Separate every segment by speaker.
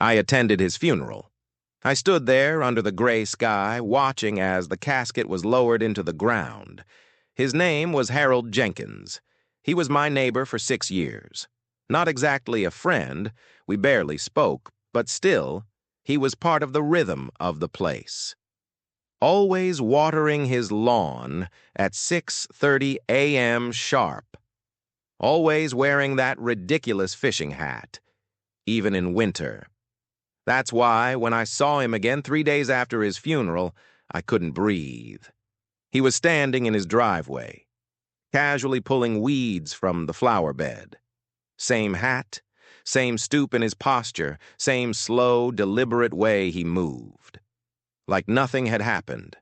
Speaker 1: I attended his funeral. I stood there under the gray sky, watching as the casket was lowered into the ground. His name was Harold Jenkins. He was my neighbor for 6 years. Not exactly a friend, we barely spoke, but still, he was part of the rhythm of the place. Always watering his lawn at 6:30 a.m. sharp. Always wearing that ridiculous fishing hat, even in winter. That's why, when I saw him again 3 days after his funeral, I couldn't breathe. He was standing in his driveway, casually pulling weeds from the flower bed. Same hat, same stoop in his posture, same slow, deliberate way he moved. Like nothing had happened.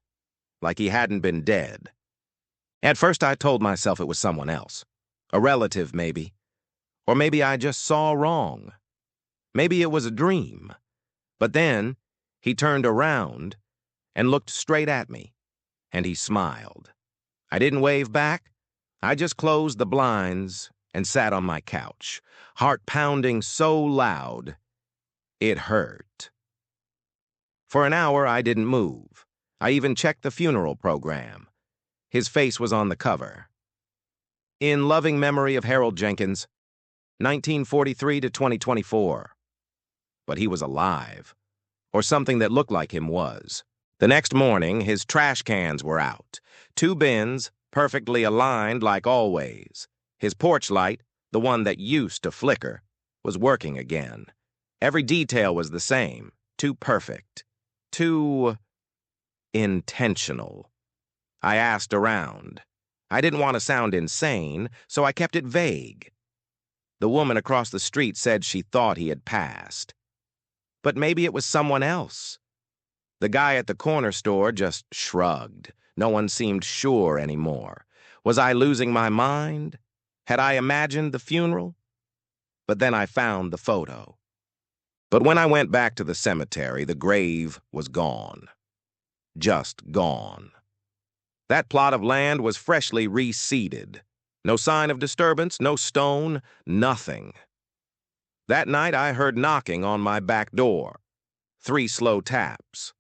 Speaker 1: Like he hadn't been dead. At first I told myself it was someone else. A relative, maybe. Or maybe I just saw wrong. Maybe it was a dream. But then, he turned around and looked straight at me, and he smiled. I didn't wave back. I just closed the blinds and sat on my couch, heart pounding so loud, it hurt. For an hour, I didn't move. I even checked the funeral program. His face was on the cover. In loving memory of Harold Jenkins, 1943 to 2024. But he was alive. Or something that looked like him was. The next morning, his trash cans were out. 2 bins, perfectly aligned like always. His porch light, the one that used to flicker, was working again. Every detail was the same. Too perfect. Too intentional. I asked around. I didn't want to sound insane, so I kept it vague. The woman across the street said she thought he had passed. But maybe it was someone else. The guy at the corner store just shrugged. No one seemed sure anymore. Was I losing my mind? Had I imagined the funeral? But then I found the photo. But when I went back to the cemetery, the grave was gone. Just gone. That plot of land was freshly reseeded. No sign of disturbance, no stone, nothing. That night I heard knocking on my back door. 3 slow taps.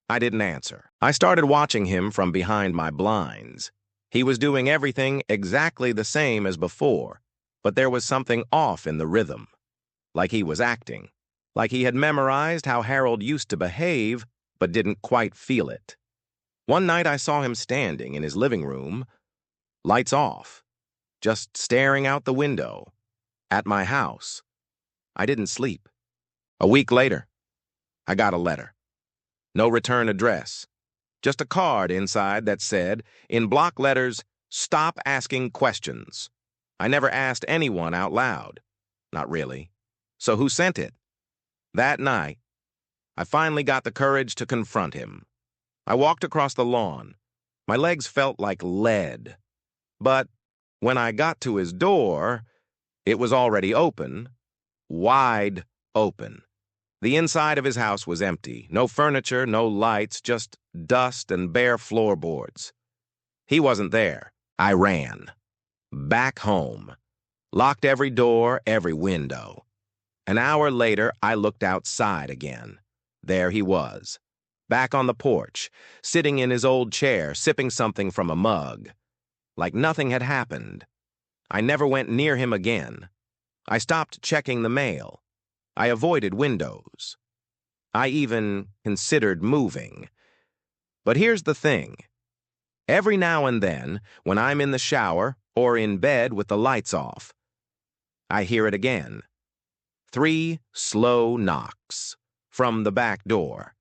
Speaker 1: I didn't answer. I started watching him from behind my blinds. He was doing everything exactly the same as before, but there was something off in the rhythm. Like he was acting. Like he had memorized how Harold used to behave, but didn't quite feel it. One night I saw him standing in his living room, lights off, just staring out the window, at my house. I didn't sleep. A week later, I got a letter. No return address. Just a card inside that said, in block letters, "Stop asking questions." I never asked anyone out loud. Not really. So who sent it? That night, I finally got the courage to confront him. I walked across the lawn. My legs felt like lead. But when I got to his door, it was already open. Wide open. The inside of his house was empty. No furniture, no lights, just dust and bare floorboards. He wasn't there. I ran. Back home. Locked every door, every window. An hour later, I looked outside again. There he was. Back on the porch, sitting in his old chair, sipping something from a mug. Like nothing had happened. I never went near him again. I stopped checking the mail. I avoided windows. I even considered moving. But here's the thing. Every now and then, when I'm in the shower or in bed with the lights off, I hear it again. 3 slow knocks from the back door.